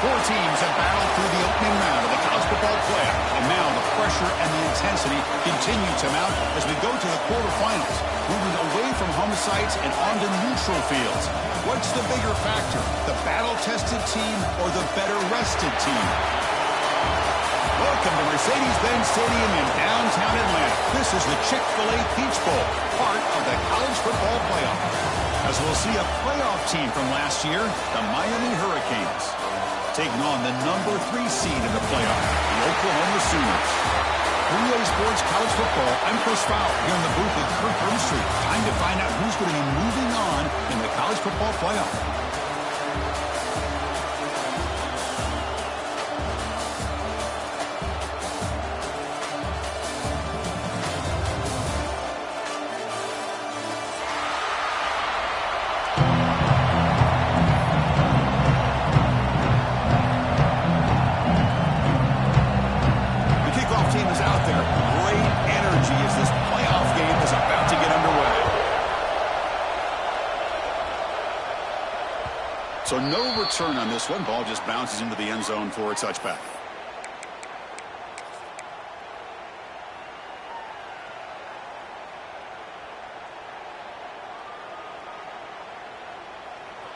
Four teams have battled through the opening round of the college football playoff, and now the pressure and the intensity continue to mount as we go to the quarterfinals, moving away from home sites and onto neutral fields. What's the bigger factor, the battle-tested team or the better-rested team? Welcome to Mercedes-Benz Stadium in downtown Atlanta. This is the Chick-fil-A Peach Bowl, part of the college football playoff. As we'll see a playoff team from last year, the Miami Hurricanes, taking on the number 3 seed in the playoff, the Oklahoma Sooners. 3A Sports College Football, I'm Chris Fowler here in the booth with Kirk Herbstreit. Time to find out who's going to be moving on in the college football playoff. So no return on this one. Ball just bounces into the end zone for a touchback.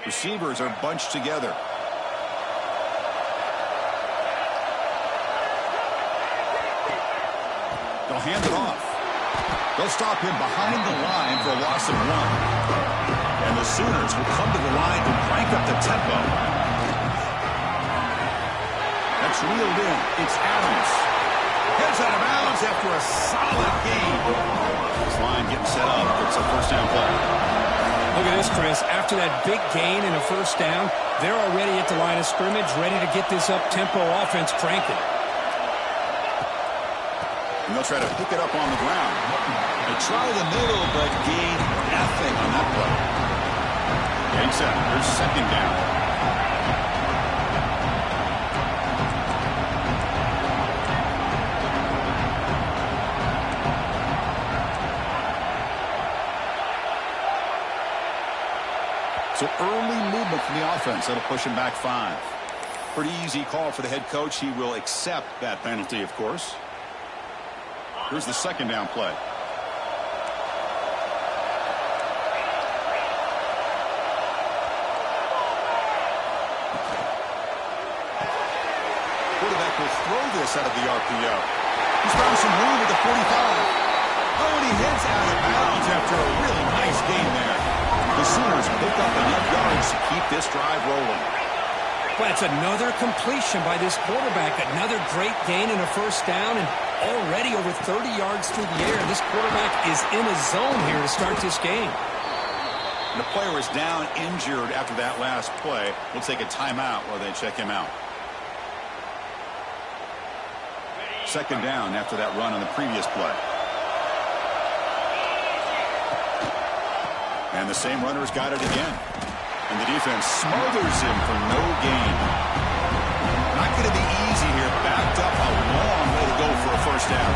Receivers are bunched together. They'll hand it off. They'll stop him behind the line for a loss of 1. And the Sooners will come to the line and crank up the tempo. That's reeled in. It's Adams. Heads out of bounds after a solid gain. This line getting set up. It's a first down play. Look at this, Chris. After that big gain and a first down, they're already at the line of scrimmage, ready to get this up-tempo offense cranking. And they'll try to pick it up on the ground. They try the middle, but gain nothing on that play. Game set. Here's second down. So early movement from the offense. That'll push him back 5. Pretty easy call for the head coach. He will accept that penalty, of course. Here's the second down play. Quarterback will throw this out of the RPO. He's found some room at the 45. Oh, and he heads out of bounds after a really nice gain there. The Sooners pick up enough yards to keep this drive rolling. Well, it's another completion by this quarterback. Another great gain and a first down, and already over 30 yards through the air. This quarterback is in a zone here to start this game. The player is down injured after that last play. We'll take a timeout while they check him out. Second down after that run on the previous play. And the same runner's got it again. And the defense smothers him for no gain. Not going to be easy here. Backed up a long way to go for a first down.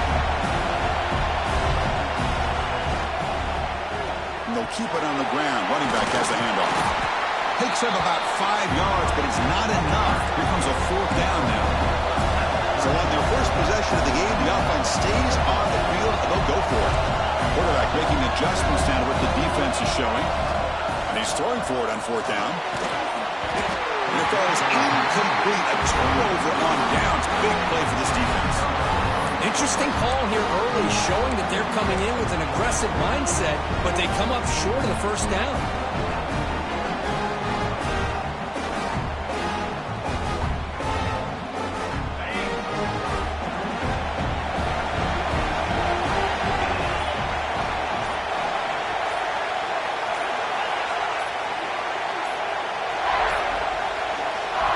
And they'll keep it on the ground. Running back has the handoff. Takes up about 5 yards, but it's not enough. Here comes a fourth down now. So on their first possession of the game, the offense stays on the field, and they'll go for it. Quarterback making adjustments down to what the defense is showing. And he's throwing for it on fourth down. And it goes incomplete. A turnover on downs. Big play for this defense. Interesting call here early, showing that they're coming in with an aggressive mindset, but they come up short of the first down.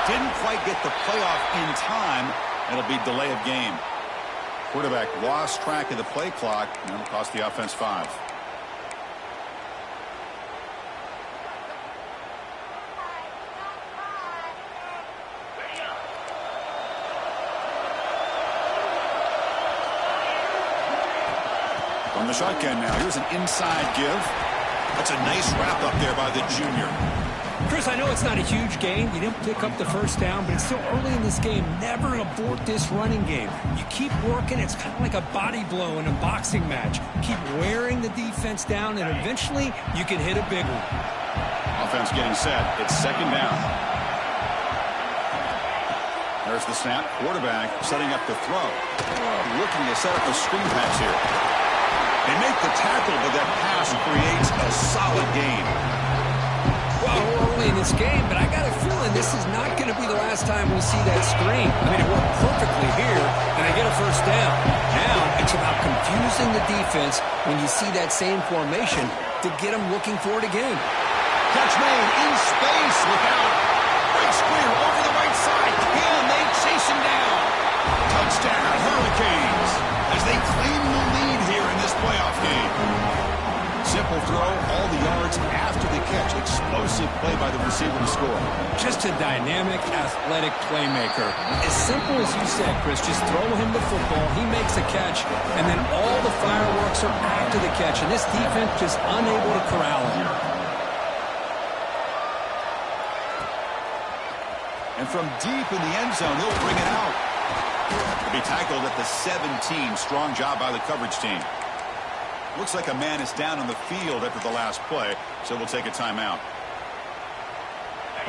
Didn't quite get the playoff in time. It'll be delay of game. Quarterback lost track of the play clock, and that'll cost the offense 5. From the shotgun now, here's an inside give. That's a nice wrap up there by the junior. Chris, I know it's not a huge game. You didn't pick up the first down, but it's still early in this game. Never abort this running game. You keep working. It's kind of like a body blow in a boxing match. Keep wearing the defense down, and eventually you can hit a big one. Offense getting set. It's second down. There's the snap. Quarterback setting up the throw. Looking to set up a screen pass here. They make the tackle, but that pass creates a solid gain. Well, we're early in this game, but I got a feeling this is not going to be the last time we see that screen. I mean, it worked perfectly here, and I get a first down. Now it's about confusing the defense when you see that same formation to get them looking for it again. Catch made in space. Look out. Breaks clear over the right side. Can they chase him down? Touchdown, Hurricanes, as they claim the lead here in this playoff game. Simple throw, all the yards after the catch. Explosive play by the receiver to score. Just a dynamic, athletic playmaker. As simple as you said, Chris, just throw him the football, he makes a catch, and then all the fireworks are after the catch, and this defense just unable to corral him. And from deep in the end zone, he'll bring it out. He'll be tackled at the 17. Strong job by the coverage team. Looks like a man is down on the field after the last play, so we'll take a timeout.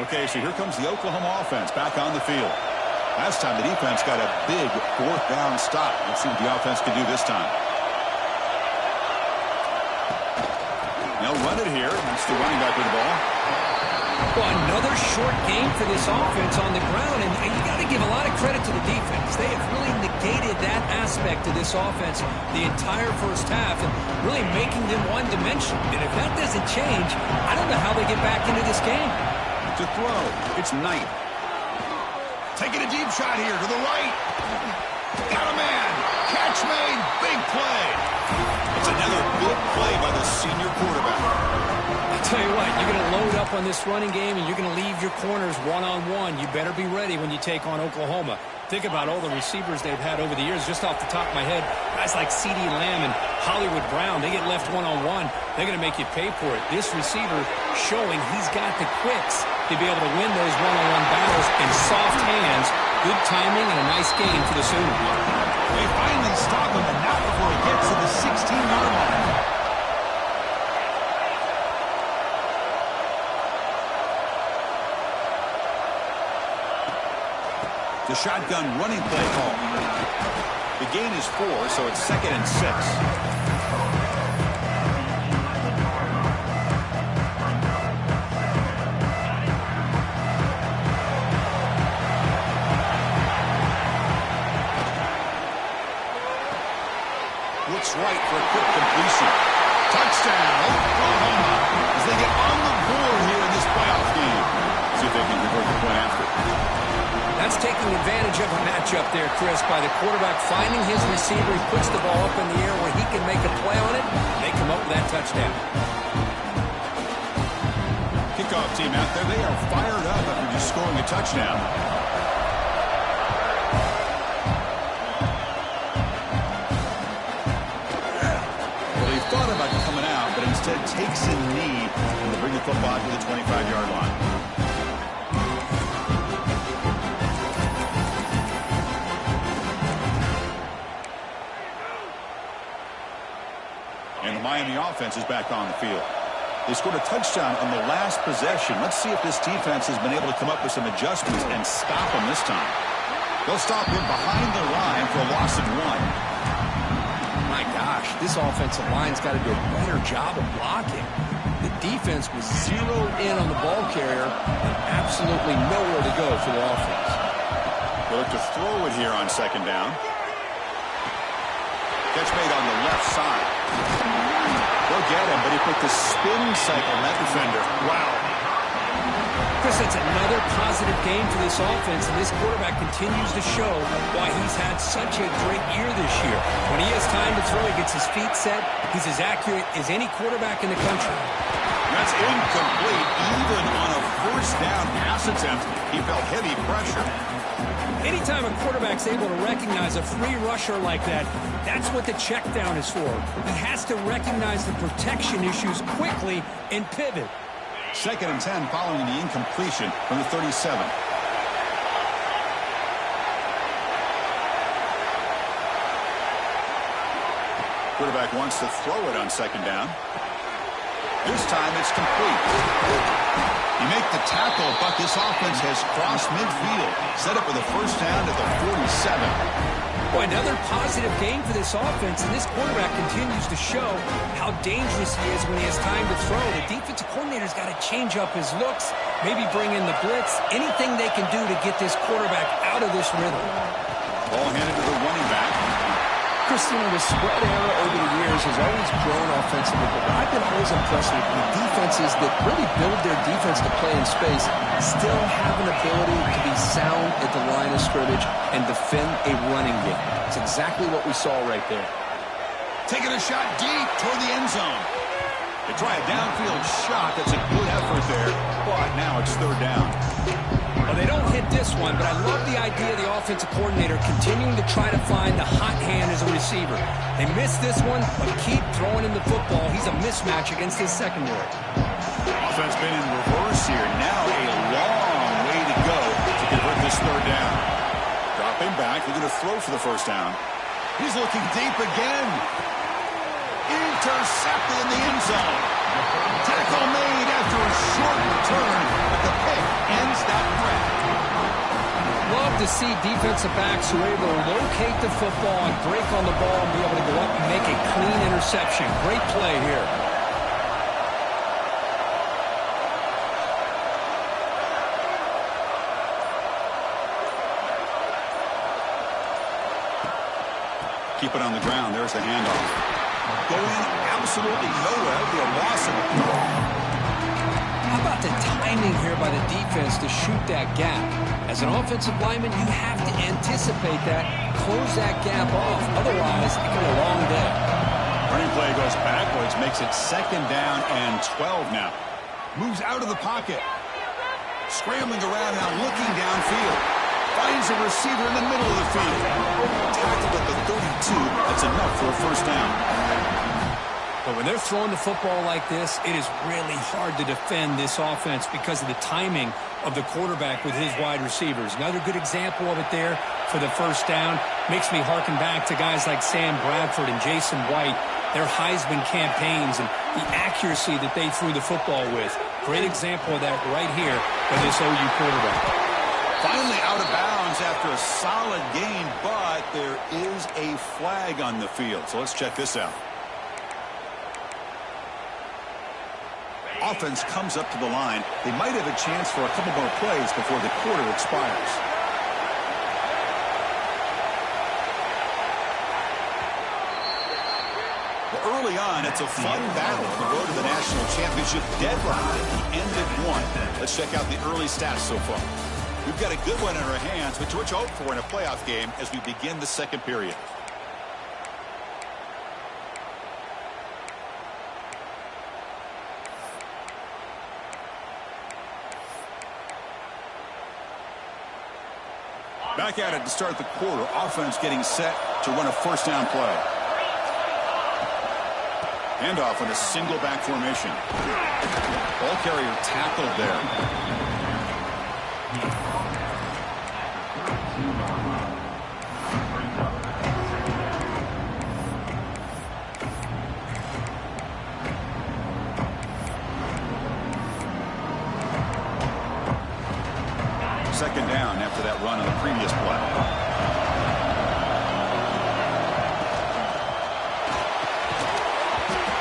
Okay, so here comes the Oklahoma offense back on the field. Last time the defense got a big fourth down stop. Let's see what the offense can do this time. They'll run it here. That's the running back with the ball. Well, another short game for this offense on the ground, and you got to give a lot of credit to the defense. They have really negated that aspect of this offense the entire first half and really making them one-dimensional. And if that doesn't change, I don't know how they get back into this game. To throw, it's Knight. Taking a deep shot here to the right. Got a man. Catch made. Big play. It's another big play by the senior quarterback. I'll tell you what, you're going to load up on this running game and you're going to leave your corners one-on-one. You better be ready when you take on Oklahoma. Think about all the receivers they've had over the years. Just off the top of my head, guys like CeeDee Lamb and Hollywood Brown, they get left one-on-one. They're going to make you pay for it. This receiver showing he's got the quicks to be able to win those one-on-one battles in soft hands. Good timing and a nice game for the Sooners. They finally stop him, and not before he gets to the 16-yard line. The shotgun running play call. The gain is 4, so it's 2nd and 6. Looks right for a quick completion. Touchdown, Oklahoma, as they get on the board here in this playoff game. See if they can convert the point after. That's taking advantage of a matchup there, Chris, by the quarterback finding his receiver. He puts the ball up in the air where he can make a play on it. They come up with that touchdown. Kickoff team out there. They are fired up after just scoring a touchdown. Well, he thought about coming out, but instead takes a knee and they bring the football to the 25-yard line. And the Miami offense is back on the field. They scored a touchdown on the last possession. Let's see if this defense has been able to come up with some adjustments and stop them this time. They'll stop him behind the line for a loss of 1. My gosh, this offensive line's got to do a better job of blocking. The defense was zeroed in on the ball carrier and absolutely nowhere to go for the offense. They'll look to throw it here on 2nd down. Catch made on the left side. They'll get him, but he put the spin cycle on that defender. Wow. Chris, that's another positive game for this offense, and this quarterback continues to show why he's had such a great year this year. When he has time to throw, he gets his feet set. He's as accurate as any quarterback in the country. That's incomplete. Even on a first down pass attempt, he felt heavy pressure. Anytime a quarterback's able to recognize a free rusher like that, that's what the check down is for. He has to recognize the protection issues quickly and pivot. 2nd and 10 following the incompletion from the 37. Quarterback wants to throw it on 2nd down. This time it's complete. You make the tackle, but this offense has crossed midfield. Set up with a first down at the 47. Boy, another positive game for this offense, and this quarterback continues to show how dangerous he is when he has time to throw. The defensive coordinator's got to change up his looks, maybe bring in the blitz, anything they can do to get this quarterback out of this rhythm. Ball handed to the running back. Christina, the spread era over the years has always grown offensively, but I've been always impressed with the defenses that really build their defense to play in space, still have an ability to be sound at the line of scrimmage and defend a running game. It's exactly what we saw right there. Taking a shot deep toward the end zone. They try a downfield shot. That's a good effort there, but now it's 3rd down. Well, they don't hit this one, but I love the idea of the offensive coordinator continuing to try to find the hot hand as a receiver. They missed this one, but keep throwing him the football. He's a mismatch against his secondary. Offense been in reverse here. Now a long way to go to convert this 3rd down. Dropping back, they're going to throw for the first down. He's looking deep again. Intercepted in the end zone. Tackle made after a short return, but the pick ends that threat. Love to see defensive backs who are able to locate the football and break on the ball and be able to go up and make a clean interception. Great play here. Keep it on the ground. There's the handoff. Going absolutely nowhere. The loss of the throw. How about the timing here by the defense to shoot that gap? As an offensive lineman, you have to anticipate that, close that gap off. Otherwise, it can be a long day. Running play goes backwards, makes it 2nd down and 12 now. Moves out of the pocket. Scrambling around now, looking downfield. Finds a receiver in the middle of the field. Tackled at the 32. That's enough for a first down. But when they're throwing the football like this, it is really hard to defend this offense because of the timing of the quarterback with his wide receivers. Another good example of it there for the first down. Makes me harken back to guys like Sam Bradford and Jason White, their Heisman campaigns and the accuracy that they threw the football with. Great example of that right here by this OU quarterback. Finally out of bounds after a solid gain, but there is a flag on the field. So let's check this out. Offense comes up to the line. They might have a chance for a couple more plays before the quarter expires. Well, early on, it's a fun battle on the road to the national championship deadline at the end of 1. Let's check out the early stats so far. We've got a good one in our hands, which we hope for in a playoff game as we begin the 2nd period. Back at it to start the quarter. Offense getting set to run a first down play. Handoff in a single back formation. Ball carrier tackled there. Second down after that run on the previous play.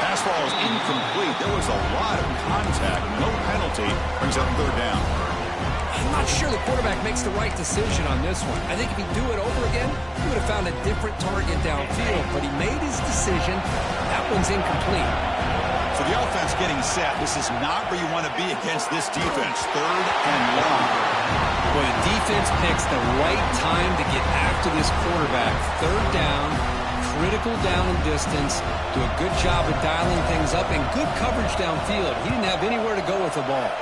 Pass ball is incomplete. There was a lot of contact. No penalty. Brings up 3rd down. I'm not sure the quarterback makes the right decision on this one. I think if he'd do it over again, he would have found a different target downfield, but he made his decision. That one's incomplete. So the offense getting set. This is not where you want to be against this defense. 3rd and long. Well, the defense picks the right time to get after this quarterback. 3rd down, critical down and distance. Do a good job of dialing things up and good coverage downfield. He didn't have anywhere to go with the ball.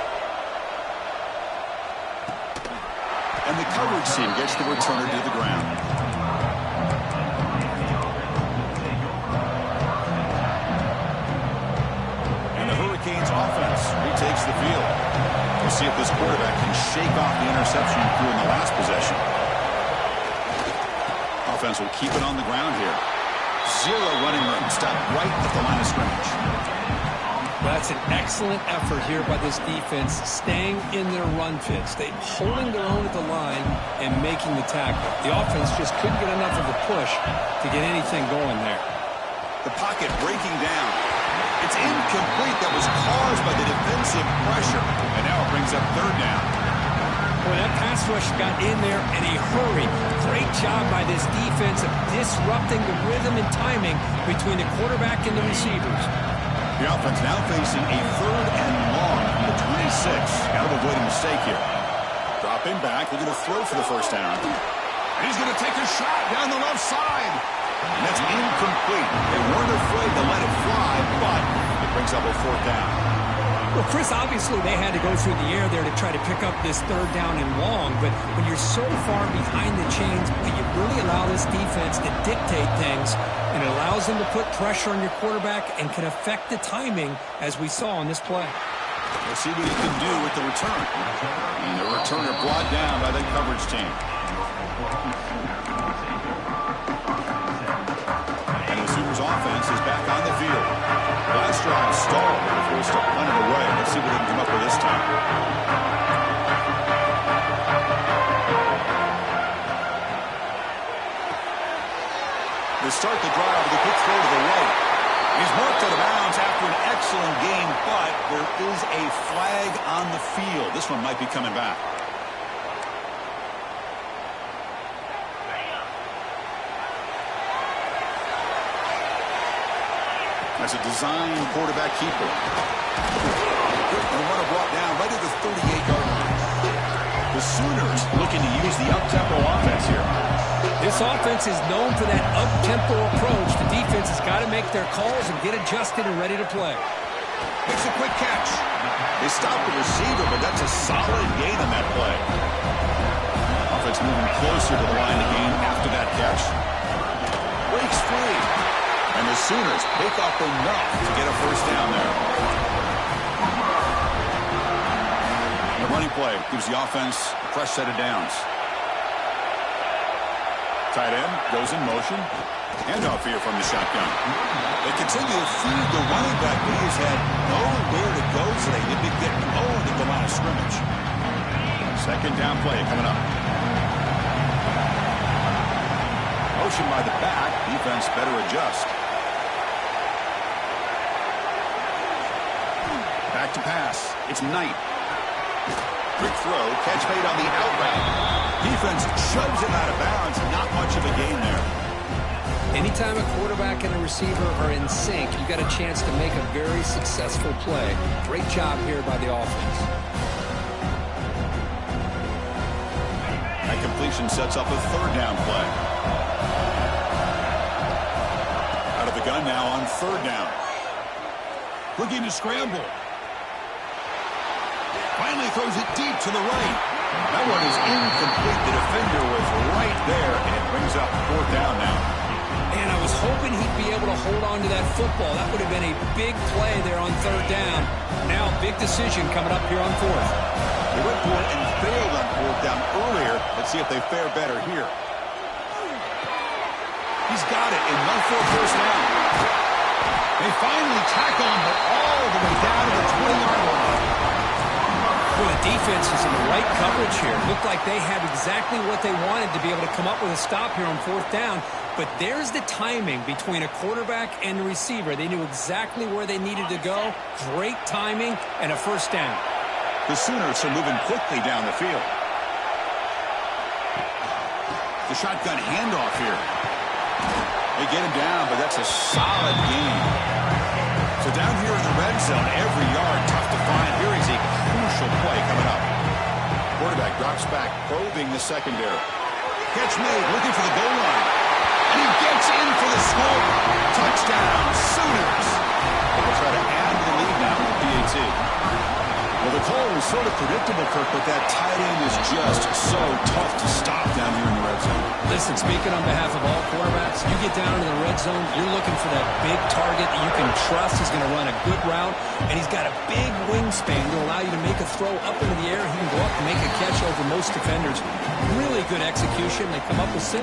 And the coverage team gets the returner to the ground. And the Hurricanes offense retakes the field. We'll see if this quarterback can shake off the interception he threw in the last possession. Offense will keep it on the ground here. 0 running room. Stop right at the line of scrimmage. That's an excellent effort here by this defense, staying in their run fits. They holding their own at the line and making the tackle. The offense just couldn't get enough of a push to get anything going there. The pocket breaking down. It's incomplete. That was caused by the defensive pressure. And now it brings up 3rd down. Boy, that pass rush got in there in a hurry. Great job by this defense of disrupting the rhythm and timing between the quarterback and the receivers. The offense now facing a 3rd and long from the 26. Got to avoid a mistake here. Dropping back. They're going to throw for the 1st down. And he's going to take a shot down the left side. And that's incomplete. They weren't afraid to let it fly, but it brings up a 4th down. Well, Chris, obviously they had to go through the air there to try to pick up this 3rd down and long, but when you're so far behind the chains, you really allow this defense to dictate things, and it allows them to put pressure on your quarterback and can affect the timing, as we saw on this play. We'll see what he can do with the return. And the returner brought down by the coverage team. And the Sooners offense is back on the field. Last drive stalled. They're forced to punt it away. Let's see what they can come up with this time. They start the drive with a quick throw to the right. He's marked out of bounds after an excellent game, but there is a flag on the field. This one might be coming back. That's a design quarterback keeper. And one brought down right at the 38-yard line. The Sooners looking to use the up-tempo offense here. This offense is known for that up-tempo approach. The defense has got to make their calls and get adjusted and ready to play. Makes a quick catch. They stop the receiver, but that's a solid gain on that play. Offense moving closer to the line of game after that catch. Breaks free. And the Sooners pick up enough to get a 1st down there. The running play gives the offense a fresh set of downs. Tight end goes in motion. Handoff here from the shotgun. They continue to feed the running back, but he's had nowhere to go today. They didn't get going at the line of scrimmage. 2nd down play coming up. Motion by the back. Defense better adjust. Back to pass. It's Knight. Quick throw. Catch made on the out route. Defense shoves him out of bounds. Not much of a gain there. Anytime a quarterback and a receiver are in sync, you got a chance to make a very successful play. Great job here by the offense. That completion sets up a 3rd down play. Out of the gun now on 3rd down. Looking to scramble. Finally throws it deep to the right. That one is incomplete. The defender was right there, and it brings up 4th down now. And I was hoping he'd be able to hold on to that football. That would have been a big play there on 3rd down. Now, big decision coming up here on 4th. They went for it and failed on 4th down earlier. Let's see if they fare better here. He's got it and run for a 1st down. They finally tackle him, but all the way down to the 20-yard line. Well, the defense is in the right coverage here. Looked like they had exactly what they wanted to be able to come up with a stop here on 4th down. But there's the timing between a quarterback and the receiver. They knew exactly where they needed to go. Great timing and a 1st down. The Sooners are moving quickly down the field. The shotgun handoff here. They get him down, but that's a solid gain. So down here in the red red zone. Every yard tough to find. Here is a crucial play coming up. Quarterback drops back, probing the secondary. Catch made, looking for the goal line. And he gets in for the score. Touchdown, Sooners. They'll try to add to the lead now with the PAT. Well, the call was sort of predictable, Kirk, but that tight end is just so tough to stop down here in the red zone. Listen, speaking on behalf of all quarterbacks, you get down to the red zone, you're looking for that big target that you can trust is going to run a good route, and he's got a big wingspan to allow you to make a throw up into the air. He can go up and make a catch over most defenders. Really good execution. They come up with 6.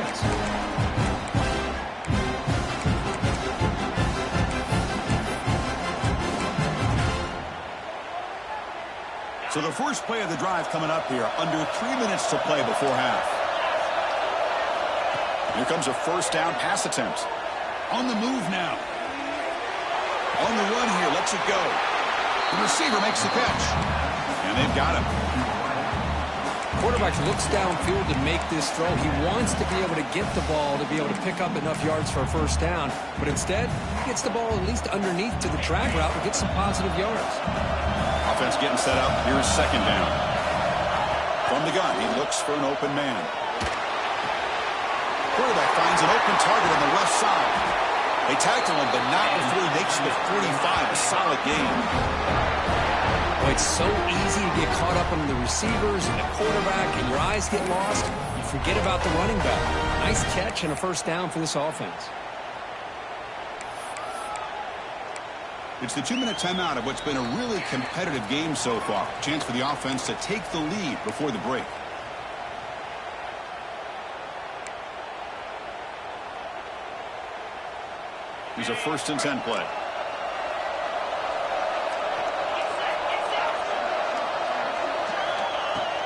So the first play of the drive coming up here, under 3 minutes to play before half. Here comes a first down pass attempt. On the move now. On the run here, lets it go. The receiver makes the catch. And they've got him. Quarterback looks downfield to make this throw. He wants to be able to get the ball to be able to pick up enough yards for a first down. But instead, he gets the ball at least underneath to the drag route and gets some positive yards. Offense getting set up. Here's second down. From the gun, he looks for an open man. Quarterback finds an open target on the left side. They tackle him, but not before he makes the 45. A solid game. Boy, it's so easy to get caught up on the receivers and the quarterback, and your eyes get lost. You forget about the running back. Nice catch and a first down for this offense. It's the 2-minute timeout of what's been a really competitive game so far. Chance for the offense to take the lead before the break. Here's a 1st and 10 play.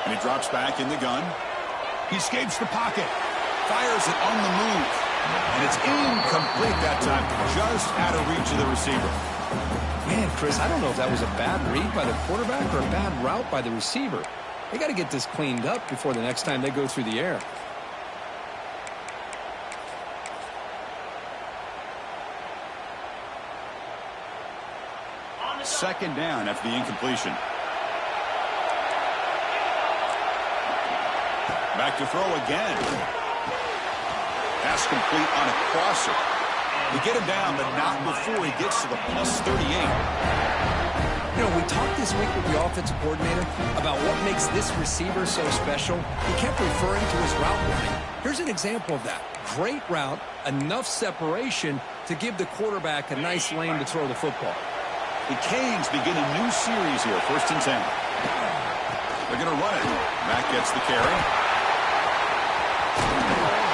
And he drops back in the gun. He escapes the pocket. Fires it on the move. And it's incomplete that time. Just out of reach of the receiver. Man, Chris, I don't know if that was a bad read by the quarterback or a bad route by the receiver. They got to get this cleaned up before the next time they go through the air. Second down after the incompletion. Back to throw again. Pass complete on a crosser. We get him down, but not before he gets to the plus 38. You know, we talked this week with the offensive coordinator about what makes this receiver so special. He kept referring to his route running. Here's an example of that. Great route, enough separation to give the quarterback a nice lane to throw the football. The Canes begin a new series here, 1st and 10. They're going to run it. Matt gets the carry.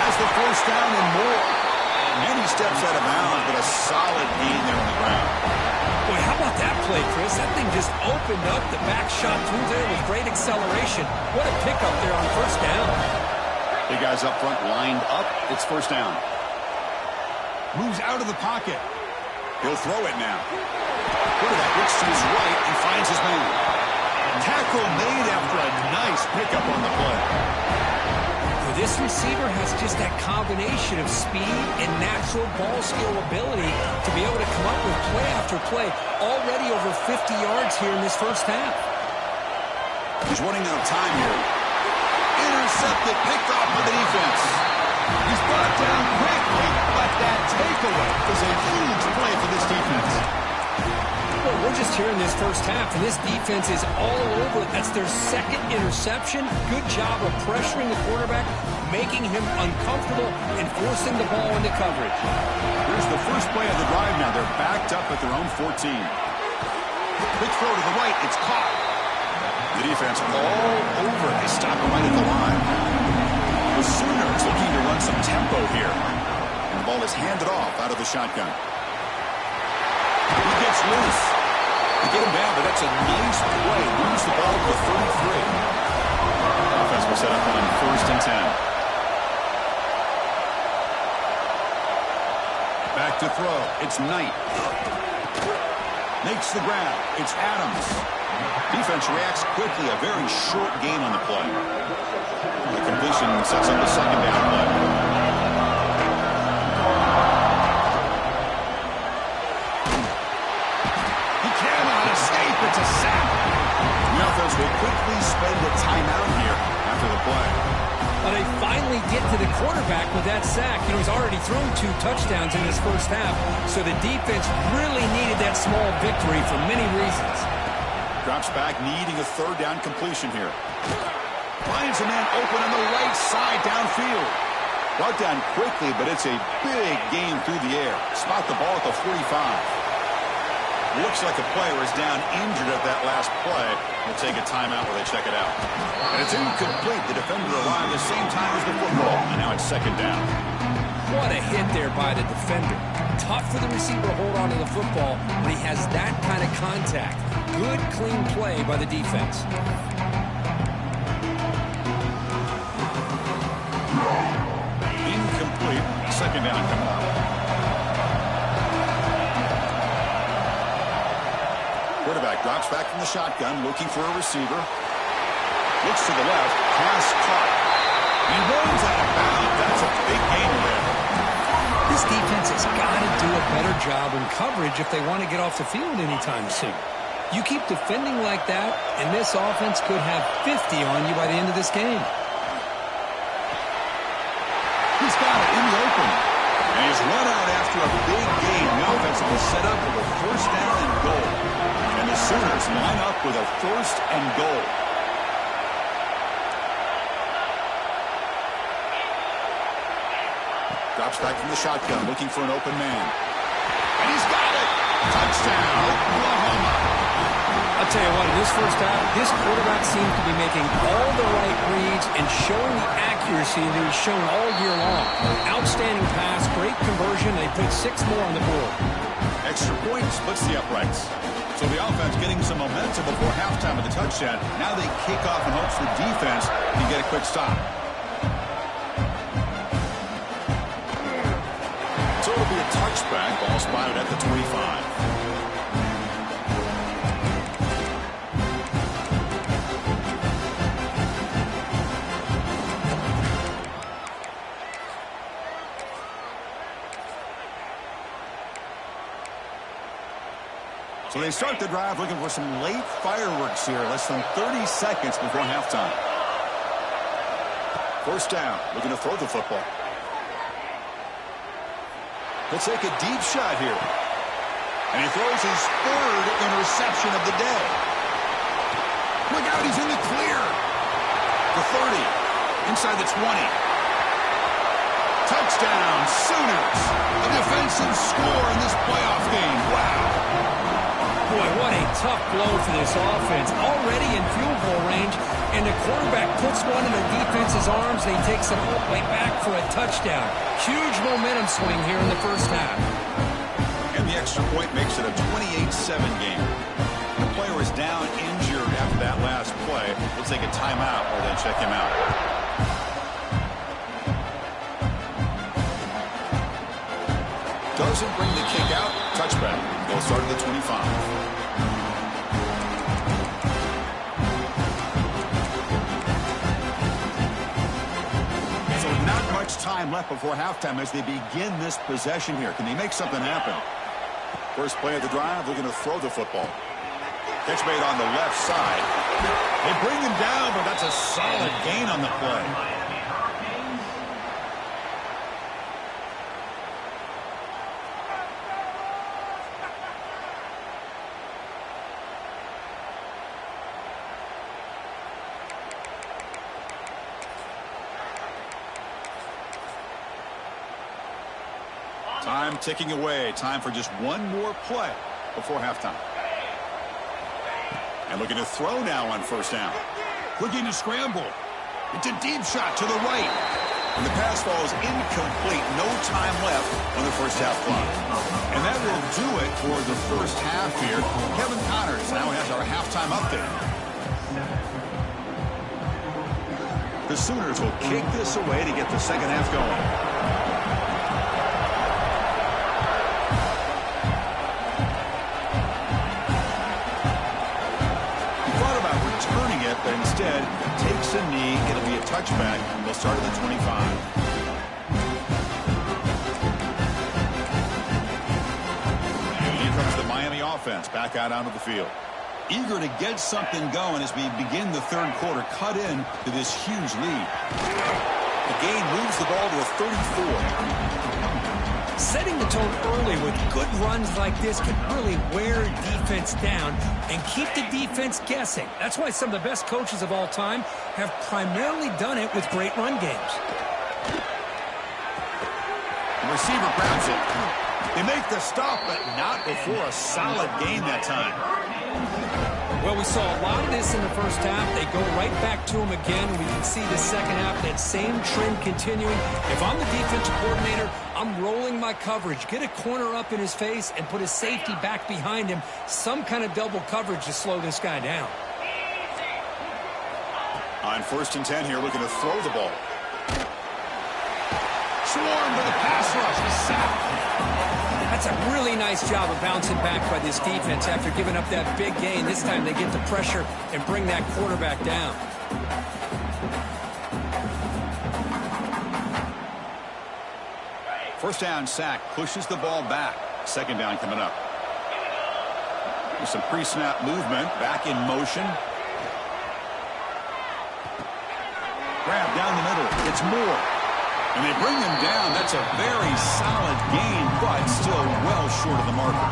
Has the first down and more. And he steps out of bounds, but a solid gain there on the ground. Boy, how about that play, Chris? That thing just opened up. The back shot through there with great acceleration. What a pickup there on first down. Big guys up front lined up. It's first down. Moves out of the pocket. He'll throw it now. Quarterback looks to his right and finds his man. Tackle made after a nice pickup on the play. This receiver has just that combination of speed and natural ball skill ability to be able to come up with play after play. Already over 50 yards here in this first half. He's running out of time here. Intercepted, picked off by the defense. He's brought down quickly, but that takeaway is a huge play for this defense. Well, we're just here in this first half, and this defense is all over. That's their 2nd interception. Good job of pressuring the quarterback, making him uncomfortable, and forcing the ball into coverage. Here's the first play of the drive now. They're backed up at their own 14. Quick throw to the right. It's caught. The defense all over. They stop him right at the line. The Sooners looking to run some tempo here. And the ball is handed off out of the shotgun. He gets loose. They get him down, but that's a nice play. Moves the ball to the 33. Offense will set up on 1st and 10. Back to throw. It's Knight. Makes the grab. It's Adams. Defense reacts quickly. A very short gain on the play. The completion sets up the second down play. offense will quickly spend a timeout here after the play. Well, they finally get to the quarterback with that sack. You know, he's already thrown 2 touchdowns in this first half, so the defense really needed that small victory for many reasons. Drops back, needing a third down completion here. Finds a man open on the right side downfield. Brought down quickly, but it's a big gain through the air. Spot the ball at the 45. Looks like a player is down injured at that last play. We'll take a timeout where they check it out. And it's incomplete. The defender arrived at the same time as the football. And now it's second down. What a hit there by the defender. Tough for the receiver to hold on to the football when he has that kind of contact. Good, clean play by the defense. Incomplete. Second down coming up. Quarterback drops back from the shotgun, looking for a receiver. Looks to the left. Pass caught. He runs out of bounds. That's a big gain there. This defense has got to do a better job in coverage if they want to get off the field anytime soon. You keep defending like that, and this offense could have 50 on you by the end of this game. He's got it in the open. And he's run out after a big gain. The offense will be set up with a first down and goal. And the Sooners line up with a first and goal. Drops back from the shotgun, looking for an open man. And he's got it! Touchdown, Oklahoma! I'll tell you what, in this first half, this quarterback seems to be making all the right reads and showing the accuracy that he's shown all year long. Outstanding pass, great conversion, they put 6 more on the board. Extra point splits the uprights. So the offense getting some momentum before halftime of the touchdown. Now they kick off in hopes the defense can get a quick stop. So it'll be a touchback. Ball spotted at the 25. So they start the drive looking for some late fireworks here. Less than 30 seconds before halftime. First down, looking to throw the football. He'll take a deep shot here. And he throws his 3rd interception of the day. Look out, he's in the clear. The 30, inside the 20. Touchdown, Sooners. A defensive score in this playoff game. Wow. Boy, what a tough blow for this offense. Already in field goal range, and the quarterback puts one in the defense's arms, and he takes it all the way back for a touchdown. Huge momentum swing here in the first half. And the extra point makes it a 28-7 game. The player is down injured after that last play. We'll take a timeout or then check him out. Doesn't bring the kick out. Touchback. They'll start at the 25. Time left before halftime as they begin this possession here. Can they make something happen? First play of the drive, looking to throw the football. Catch made on the left side. They bring him down, but that's a solid gain on the play. Time ticking away. Time for just one more play before halftime. And looking to throw now on first down. Looking to scramble. It's a deep shot to the right. And the pass falls incomplete. No time left on the first half clock. And that will do it for the first half here. Kevin Connors now has our halftime update. The Sooners will kick this away to get the second half going. But instead takes a knee. It'll be a touchback. They'll start at the 25. And here comes the Miami offense back out onto the field. Eager to get something going as we begin the third quarter. Cut in to this huge lead. The gain moves the ball to a 34. Setting the tone early with good runs like this can really wear defense down and keep the defense guessing. That's why some of the best coaches of all time have primarily done it with great run games. The receiver grabs it. They make the stop, but not before a solid gain that time. Well, we saw a lot of this in the first half. They go right back to him again. We can see the second half, that same trend continuing. If I'm the defensive coordinator, I'm rolling my coverage. Get a corner up in his face and put his safety back behind him. Some kind of double coverage to slow this guy down. On 1st and 10 here, looking to throw the ball. Swarm to the pass rush. He's sacked. That's a really nice job of bouncing back by this defense after giving up that big gain. This time they get the pressure and bring that quarterback down. First down sack, pushes the ball back. Second down coming up. With some pre-snap movement, back in motion. Grab down the middle. It's Moore. And they bring him down. That's a very solid gain, but still well short of the marker.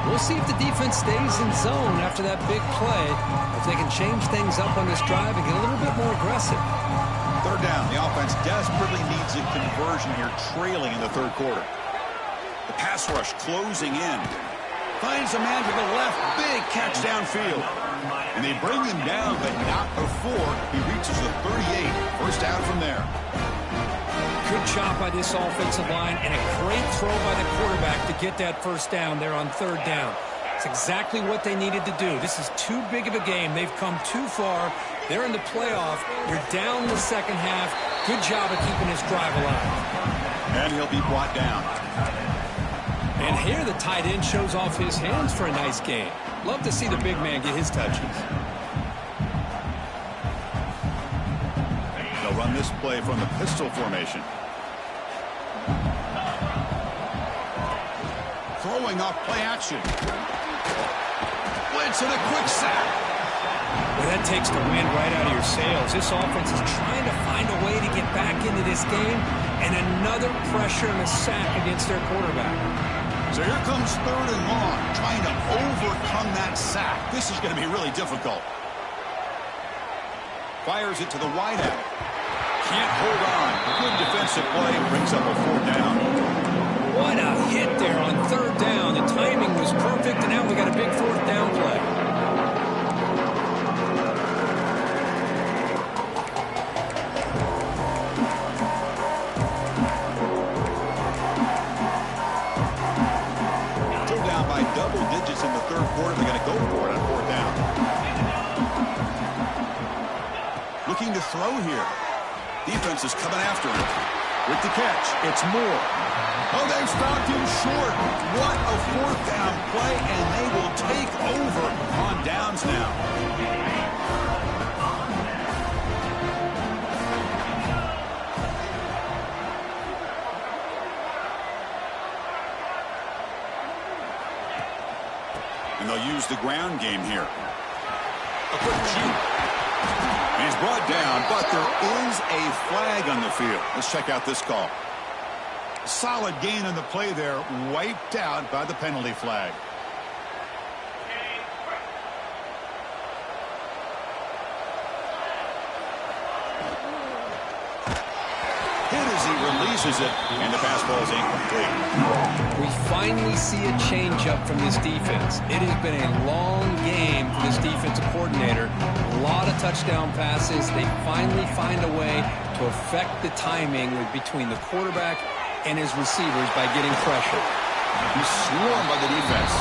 We'll see if the defense stays in zone after that big play. If they can change things up on this drive and get a little bit more aggressive. Third down. The offense desperately needs a conversion here, trailing in the third quarter. The pass rush closing in. Finds a man to the left. Big catch downfield. And they bring him down, but not before he reaches the 38. First down from there. Good job by this offensive line and a great throw by the quarterback to get that first down there on third down. It's exactly what they needed to do. This is too big of a game. They've come too far. They're in the playoff. You're down the second half. Good job of keeping this drive alive. And he'll be brought down. And here the tight end shows off his hands for a nice game. Love to see the big man get his touches. They'll run this play from the pistol formation. Throwing off play action. Blitz and a quick sack. Well, that takes the wind right out of your sails. This offense is trying to find a way to get back into this game, and another pressure and a sack against their quarterback. So here comes third and long, trying to overcome that sack. This is going to be really difficult. Fires it to the wideout. Can't hold on. Good defensive play. Brings up a fourth down. What a hit there on third down. The timing was perfect, and now we got a big fourth down play. Double digits in the third quarter. They're going to go for it on fourth down. Looking to throw here. Defense is coming after him. With the catch, it's Moore. Oh, they've stopped him short. What a fourth down play, and they will take over on downs now. And they'll use the ground game here. A quick shoot. And he's brought down, but there is a flag on the field. Let's check out this call. Solid gain on the play there, wiped out by the penalty flag. Hit as he releases it, and the pass ball is incomplete. We finally see a change-up from this defense. It has been a long game for this defensive coordinator. A lot of touchdown passes. They finally find a way to affect the timing between the quarterback and his receivers by getting pressure. He's swarmed by the defense.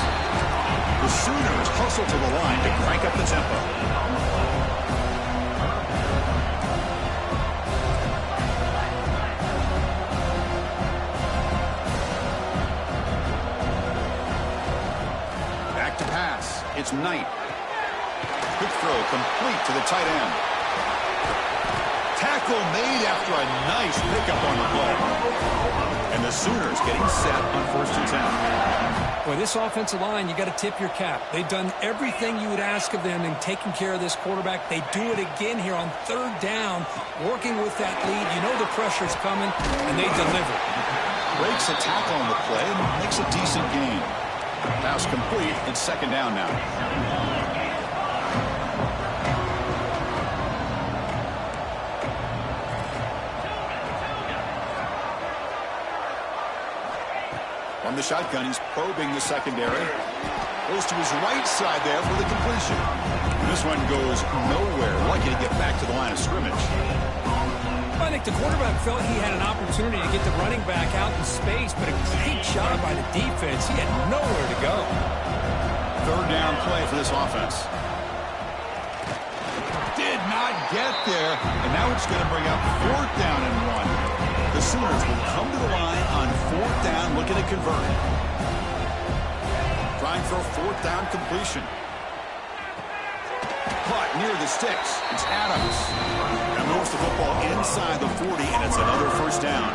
The Sooners hustle to the line to crank up the tempo. It's Knight. Quick throw complete to the tight end. Tackle made after a nice pickup on the play. And the Sooners getting set on 1st and 10. Boy, this offensive line, you got to tip your cap. They've done everything you would ask of them in taking care of this quarterback. They do it again here on third down, working with that lead. You know the pressure's coming, and they deliver. Breaks a tackle on the play and makes a decent gain. Pass complete. It's second down now. From the shotgun, he's probing the secondary. Goes to his right side there for the completion. This one goes nowhere. Lucky to get back to the line of scrimmage. I think the quarterback felt he had an opportunity to get the running back out in space, but a great job by the defense. He had nowhere to go. Third down play for this offense. Did not get there, and now it's going to bring up fourth down and 1. The Sooners will come to the line on fourth down, looking to convert. Trying for a fourth down completion. Caught near the sticks. It's Adams. That moves the football inside the 40, and it's another first down.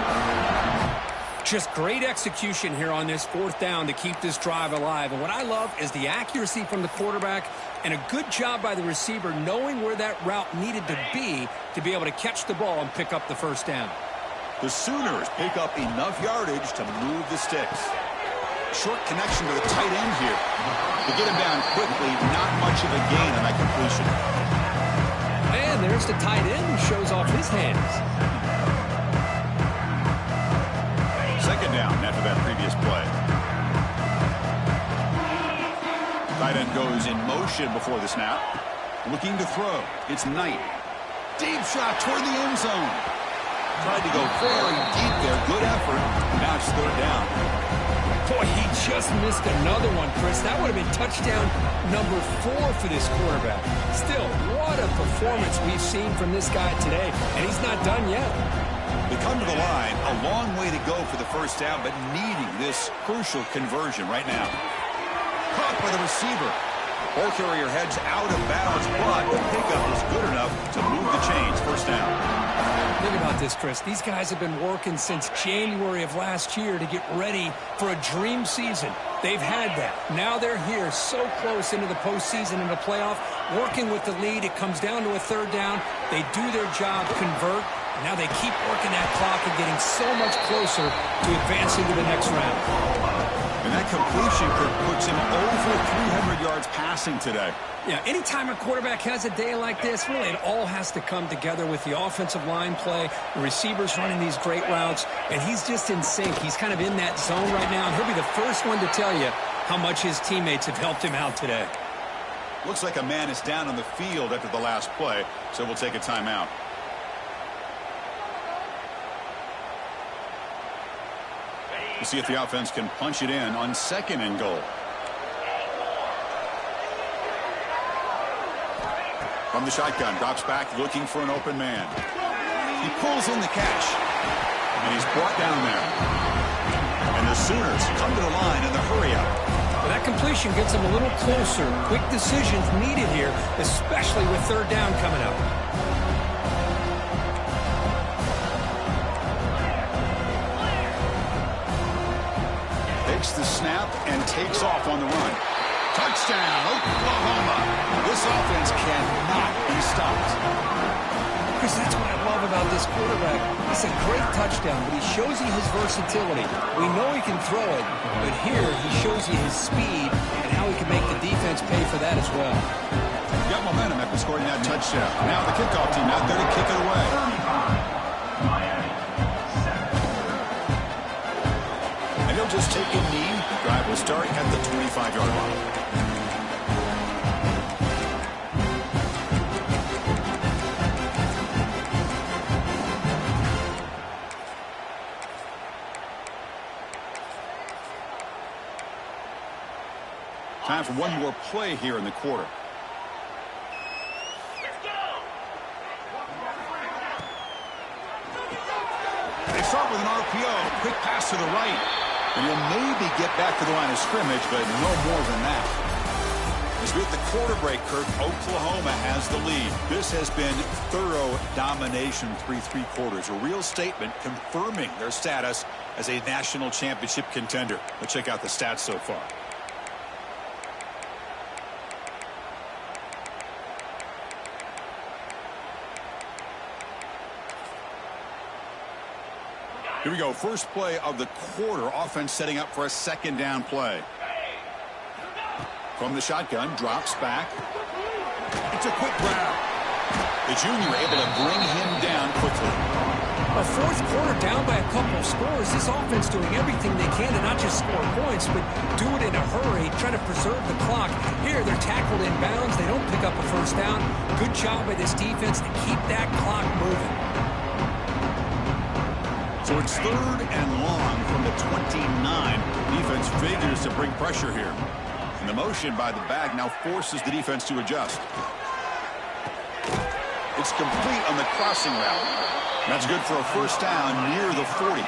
Just great execution here on this fourth down to keep this drive alive. And what I love is the accuracy from the quarterback and a good job by the receiver knowing where that route needed to be able to catch the ball and pick up the first down. The Sooners pick up enough yardage to move the sticks. Short connection to the tight end here. To get him down quickly, not much of a gain on that completion. And there's the tight end who shows off his hands. Second down after that previous play. Tight end goes in motion before the snap. Looking to throw. It's Knight. Deep shot toward the end zone. Tried to go very deep there. Good effort. Now it's third down. Boy, he just missed another one, Chris. That would have been touchdown number 4 for this quarterback. Still, what a performance we've seen from this guy today. And he's not done yet. They come to the line. A long way to go for the first down, but needing this crucial conversion right now. Caught by the receiver. Ball carrier heads out of bounds, but the pickup is good enough to move the chains. First down. Think about this, Chris. These guys have been working since January of last year to get ready for a dream season. They've had that. Now they're here so close into the postseason and the playoff, working with the lead. It comes down to a third down. They do their job, convert, and now they keep working that clock and getting so much closer to advancing to the next round. And that completion puts him over 300 yards passing today. Yeah, anytime a quarterback has a day like this, really it all has to come together with the offensive line play, the receivers running these great routes, and he's just in sync. He's kind of in that zone right now, and he'll be the first one to tell you how much his teammates have helped him out today. Looks like a man is down on the field after the last play, so we'll take a timeout. We'll see if the offense can punch it in on second and goal. From the shotgun, drops back looking for an open man. He pulls in the catch, and he's brought down there. And the Sooners come to the line in the hurry-up. Well, that completion gets them a little closer. Quick decisions needed here, especially with third down coming up. Takes the snap and takes off on the run. Touchdown, Oklahoma. This offense cannot be stopped. Chris, that's what I love about this quarterback. It's a great touchdown, but he shows you his versatility. We know he can throw it, but here he shows you his speed and how he can make the defense pay for that as well. Got momentum after scoring that touchdown. Now the kickoff team out there to kick it away. And he'll just take a knee. The drive will start at the 25-yard line. Time for one more play here in the quarter. They start with an RPO. Quick pass to the right. And he'll maybe get back to the line of scrimmage, but no more than that. As we hit the quarter break, Kirk, Oklahoma has the lead. This has been thorough domination through 3 quarters. A real statement confirming their status as a national championship contender. Let's check out the stats so far. Here we go. First play of the quarter. Offense setting up for a second down play. From the shotgun, drops back. It's a quick grab. The junior able to bring him down quickly. A fourth quarter down by a couple of scores. This offense doing everything they can to not just score points, but do it in a hurry, trying to preserve the clock. Here, they're tackled in bounds. They don't pick up a first down. Good job by this defense to keep that clock moving. So it's third and long from the 29. Defense figures to bring pressure here. And the motion by the back now forces the defense to adjust. It's complete on the crossing route. That's good for a first down near the 40.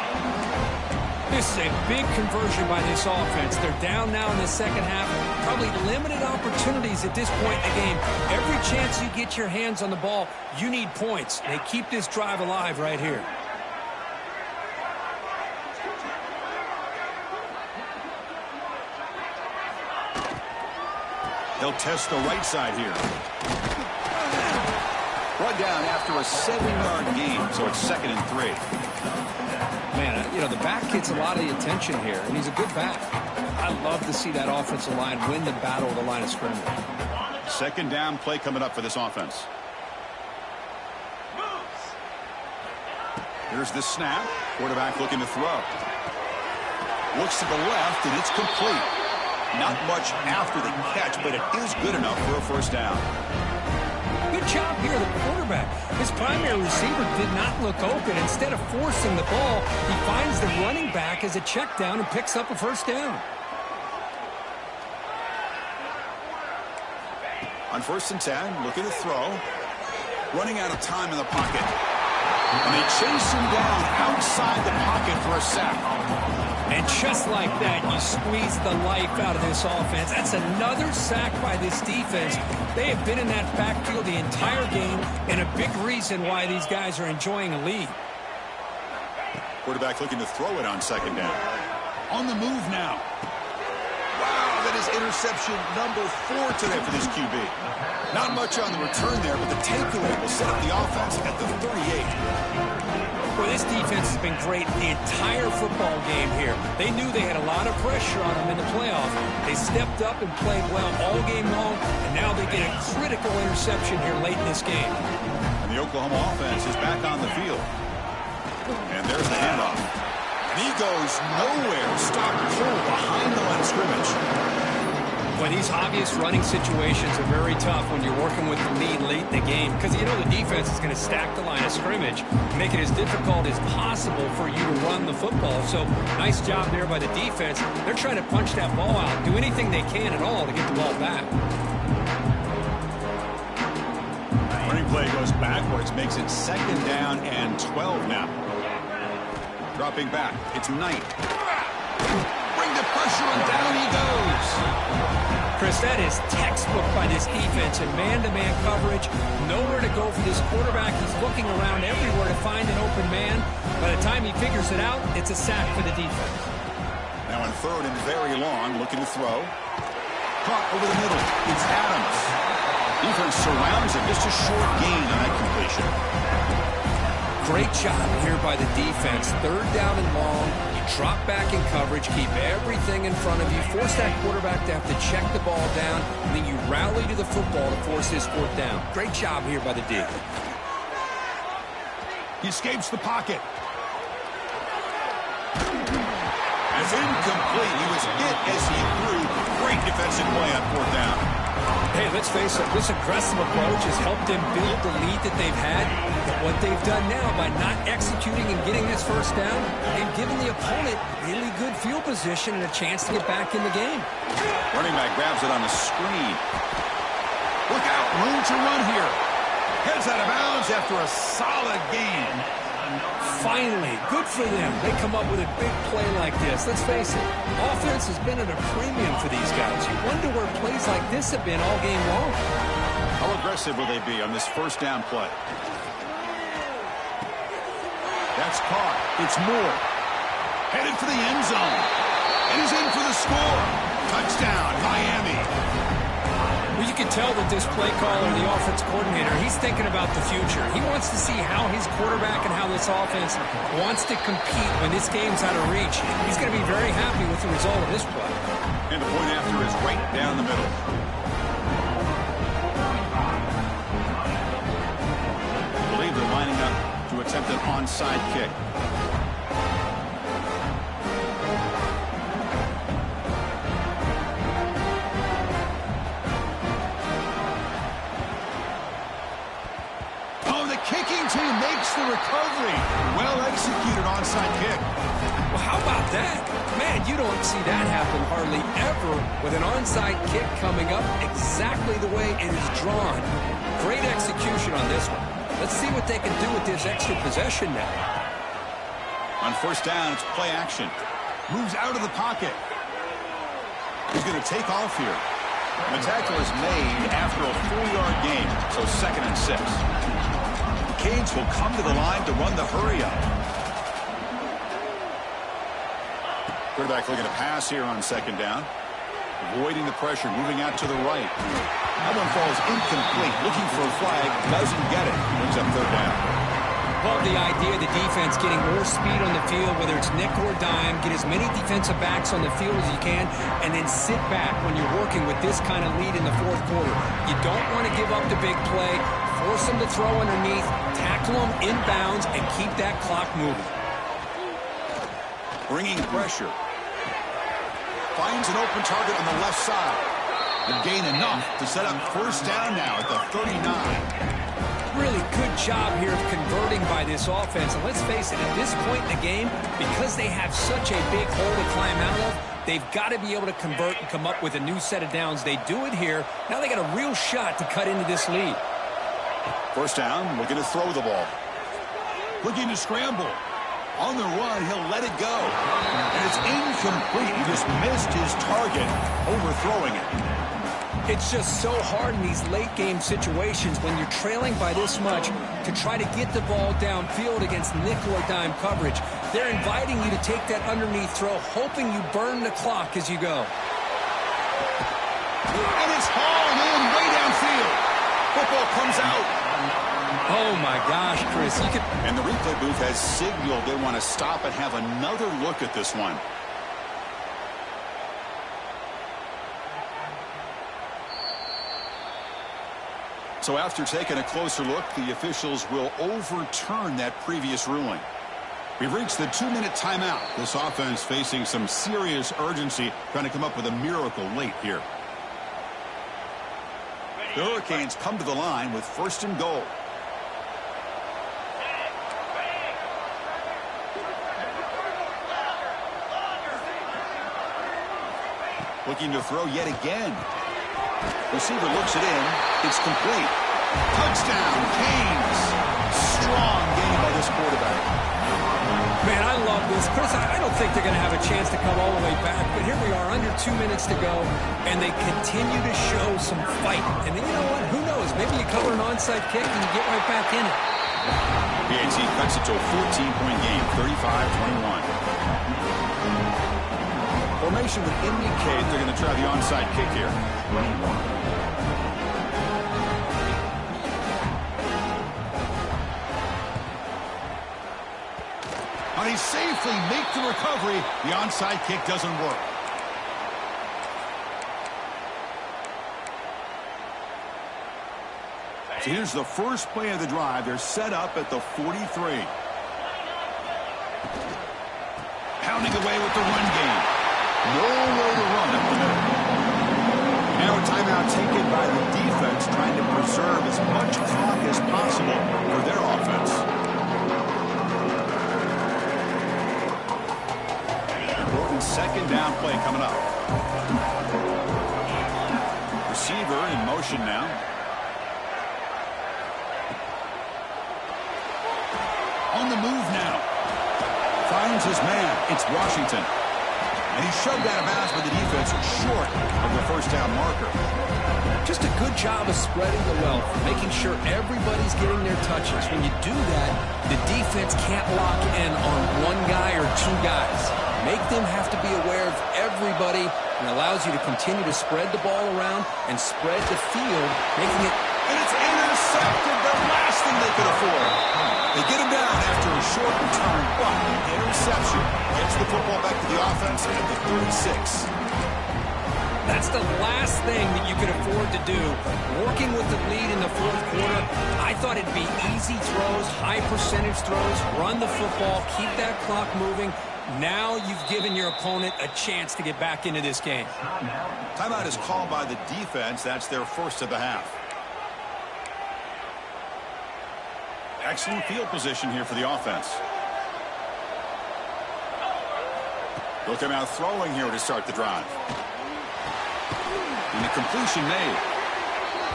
This is a big conversion by this offense. They're down now in the second half. Probably limited opportunities at this point in the game. Every chance you get your hands on the ball, you need points. They keep this drive alive right here. He'll test the right side here. Brought down after a 7-yard gain, so it's 2nd and 3. Man, you know, the back gets a lot of the attention here, and he's a good back. I love to see that offensive line win the battle of the line of scrimmage. Second down play coming up for this offense. Here's the snap. Quarterback looking to throw. Looks to the left, and it's complete. Not much after the catch, but it is good enough for a first down. Good job here, the quarterback. His primary receiver did not look open. Instead of forcing the ball, he finds the running back as a check down and picks up a first down. On 1st and 10, looking to throw. Running out of time in the pocket. And they chase him down outside the pocket for a sack. And just like that, you squeeze the life out of this offense. That's another sack by this defense. They have been in that backfield the entire game, and a big reason why these guys are enjoying a lead. Quarterback looking to throw it on 2nd down. On the move now. Wow, that is interception number 4 today for this QB. Not much on the return there, but the takeaway will set up the offense at the 38. Well, this defense has been great the entire football game here. They knew they had a lot of pressure on them in the playoff. They stepped up and played well all game long, and now they get a critical interception here late in this game. And the Oklahoma offense is back on the field. And there's the handoff. And he goes nowhere. Stop cold behind the line of scrimmage. Well, these obvious running situations are very tough when you're working with the lead late in the game because you know the defense is going to stack the line of scrimmage, make it as difficult as possible for you to run the football. So nice job there by the defense. They're trying to punch that ball out, do anything they can at all to get the ball back. Running play goes backwards, makes it 2nd down and 12 now. Dropping back, it's Knight. Bring the pressure and down he goes. Chris, that is textbook by this defense in man-to-man coverage. Nowhere to go for this quarterback. He's looking around everywhere to find an open man. By the time he figures it out, it's a sack for the defense. Now on 3rd and very long, looking to throw. Caught over the middle. It's Adams. Defense surrounds him. Just a short gain on that completion. Great job here by the defense. 3rd down and long. Drop back in coverage, keep everything in front of you, force that quarterback to have to check the ball down, and then you rally to the football to force this 4th down. Great job here by the D. He escapes the pocket. It's incomplete. He was hit as he threw. Great defensive play on 4th down. Hey, let's face it, this aggressive approach has helped them build the lead that they've had. But what they've done now by not executing and getting this first down, they've given the opponent really good field position and a chance to get back in the game. Running back grabs it on the screen. Look out, room to run here. Heads out of bounds after a solid gain. Finally, good for them. They come up with a big play like this. Let's face it, offense has been at a premium for these guys. You wonder where plays like this have been all game long. How aggressive will they be on this first down play? That's caught. It's Moore. Headed for the end zone. And he's in for the score. Touchdown, Miami. Well, you can tell that this play caller, the offense coordinator, he's thinking about the future. He wants to see how his quarterback and how this offense wants to compete when this game's out of reach. He's going to be very happy with the result of this play. And the point after is right down the middle. I believe they're lining up to attempt an onside kick. Team makes the recovery. Well executed onside kick. Well, how about that? Man, you don't see that happen hardly ever with an onside kick coming up exactly the way it is drawn. Great execution on this one. Let's see what they can do with this extra possession now. On first down, it's play action. Moves out of the pocket. He's going to take off here. The tackle is made after a 4-yard gain, so 2nd and 6. Canes will come to the line to run the hurry up. Quarterback looking to pass here on 2nd down. Avoiding the pressure, moving out to the right. That one falls incomplete. Looking for a flag, doesn't get it. Brings up 3rd down. Love the idea of the defense getting more speed on the field, whether it's nickel or dime. Get as many defensive backs on the field as you can, and then sit back when you're working with this kind of lead in the 4th quarter. You don't want to give up the big play. Force them to throw underneath, tackle them inbounds, and keep that clock moving. Bringing pressure. Finds an open target on the left side. And gain enough to set up first down now at the 39. Really good job here of converting by this offense. And let's face it, at this point in the game, because they have such a big hole to climb out of, they've got to be able to convert and come up with a new set of downs. They do it here. Now they got a real shot to cut into this lead. First down, looking to throw the ball. Looking to scramble. On the run, he'll let it go. And it's incomplete. He just missed his target, overthrowing it. It's just so hard in these late-game situations when you're trailing by this much to try to get the ball downfield against nickel or dime coverage. They're inviting you to take that underneath throw, hoping you burn the clock as you go. And it's hauled in way downfield. Football comes out. Oh, my gosh, Chris. And the replay booth has signaled they want to stop and have another look at this one. So after taking a closer look, the officials will overturn that previous ruling. We've reached the 2-minute timeout. This offense facing some serious urgency, trying to come up with a miracle late here. The Hurricanes come to the line with 1st and goal. Looking to throw yet again. Receiver looks it in. It's complete. Touchdown, Canes. Strong game by this quarterback. Man, I love this. Chris, I don't think they're going to have a chance to come all the way back, but here we are, under 2 minutes to go, and they continue to show some fight. And then, you know what? Who knows? Maybe you cover an onside kick and you get right back in it. PAT cuts it to a 14-point game, 35-21. Formation would indicate they're going to try the onside kick here. And he safely makes the recovery. The onside kick doesn't work. So here's the first play of the drive. They're set up at the 43. Pounding away with the run game. Nowhere to run up the middle. Now a timeout taken by the defense, trying to preserve as much clock as possible for their offense. Important 2nd down play coming up. Receiver in motion now. On the move now. Finds his man. It's Washington. And he shoved out of bounds by the defense short of the first down marker. Just a good job of spreading the wealth, making sure everybody's getting their touches. When you do that, the defense can't lock in on one guy or two guys. Make them have to be aware of everybody and allows you to continue to spread the ball around and spread the field, making it... And it's intercepted, the last thing they could afford. They get him down after a short return, but interception gets the football back to the offense at the 36. That's the last thing that you could afford to do. Working with the lead in the fourth quarter, I thought it'd be easy throws, high percentage throws, run the football, keep that clock moving. Now you've given your opponent a chance to get back into this game. Timeout is called by the defense. That's their first of the half. Excellent field position here for the offense. They'll come out throwing here to start the drive. And the completion made.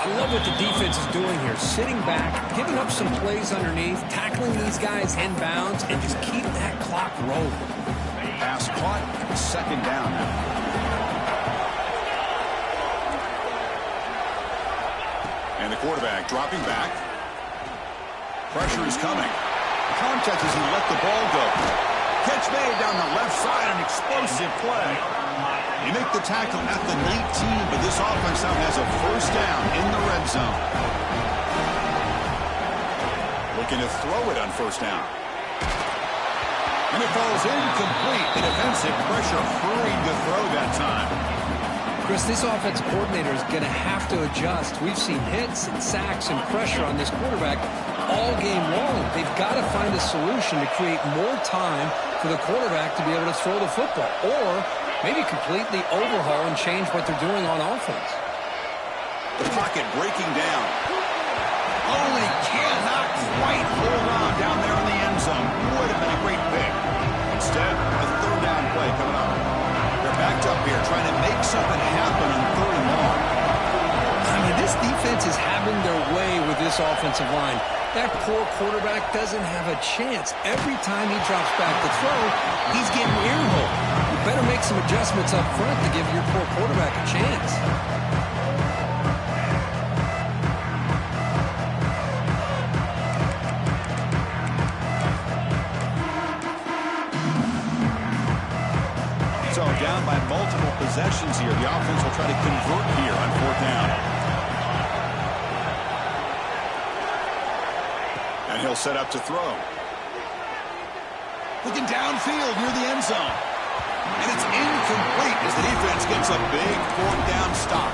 I love what the defense is doing here. Sitting back, giving up some plays underneath, tackling these guys inbounds, and just keep that clock rolling. Pass caught. Second down now. And the quarterback dropping back. Pressure is coming. Contact as he let the ball go. Catch made down the left side, an explosive play. You make the tackle at the 19, but this offense now has a first down in the red zone. Looking to throw it on first down. And it falls incomplete. The defensive pressure hurried to throw that time. Chris, this offensive coordinator is going to have to adjust. We've seen hits and sacks and pressure on this quarterback all game long. They've got to find a solution to create more time for the quarterback to be able to throw the football, or maybe completely overhaul and change what they're doing on offense. The pocket breaking down. Oh, he cannot quite hold on down there in the end zone. Would have been a great pick. Instead, a third down play coming up. They're backed up here trying to make something happen on third and long. I mean, this defense is having their way with this offensive line. That poor quarterback doesn't have a chance. Every time he drops back to throw, he's getting earholed. You better make some adjustments up front to give your poor quarterback a chance. So down by multiple possessions here. The offense will try to convert here on fourth down. And he'll set up to throw. Looking downfield near the end zone. And it's incomplete as the defense gets a big fourth down stop.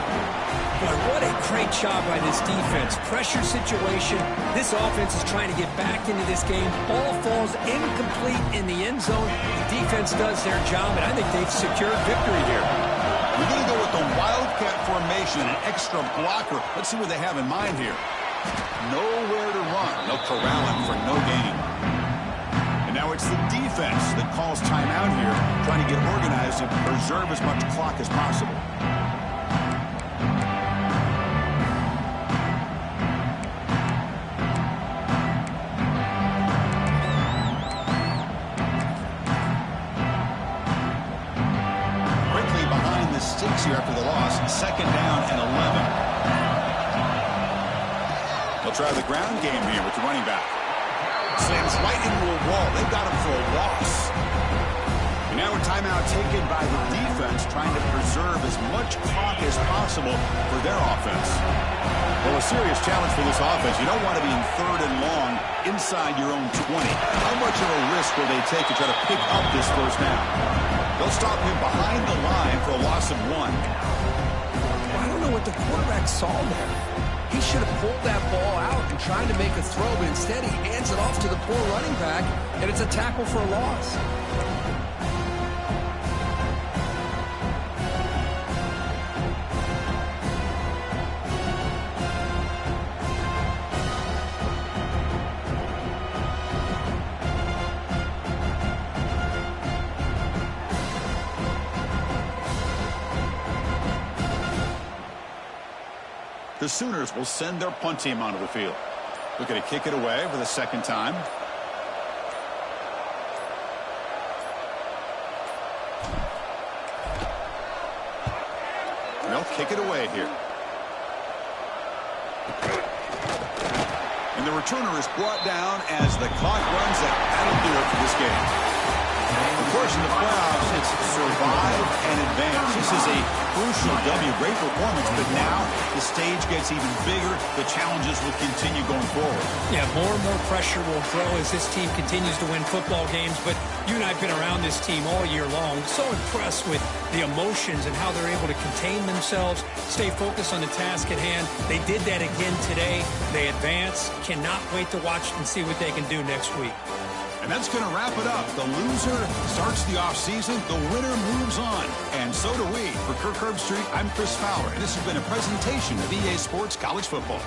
Boy, what a great job by this defense. Pressure situation. This offense is trying to get back into this game. Ball falls incomplete in the end zone. The defense does their job, and I think they've secured victory here. We're going to go with the Wildcat formation, an extra blocker. Let's see what they have in mind here. Nowhere to run. They'll corral him for no gain. And now it's the defense that calls timeout here, trying to get organized and preserve as much clock as possible. Quickly behind the sticks here after the loss, second down and 11. They'll try the ground game here with the running back. Slams right into a wall. They got him for a loss. And now a timeout taken by the defense, trying to preserve as much clock as possible for their offense. Well, a serious challenge for this offense. You don't want to be in third and long inside your own 20. How much of a risk will they take to try to pick up this first down? They'll stop him behind the line for a loss of 1. I don't know what the quarterback saw there. He should have pulled that ball out and tried to make a throw, but instead he hands it off to the poor running back, and it's a tackle for a loss. The Sooners will send their punt team onto the field. Looking to kick it away for the second time. And they'll kick it away here. And the returner is brought down as the clock runs out. That'll do it for this game. course, in the playoffs, it's survive and advance. This is a crucial W. Great performance, but now the stage gets even bigger. The challenges will continue going forward. Yeah, more and more pressure will grow as this team continues to win football games, but you and I have been around this team all year long. So impressed with the emotions and how they're able to contain themselves, stay focused on the task at hand. They did that again today. They advance. Cannot wait to watch and see what they can do next week. And that's going to wrap it up. The loser starts the offseason. The winner moves on. And so do we. For Kirk Herbstreit, I'm Chris Fowler, and this has been a presentation of EA Sports College Football.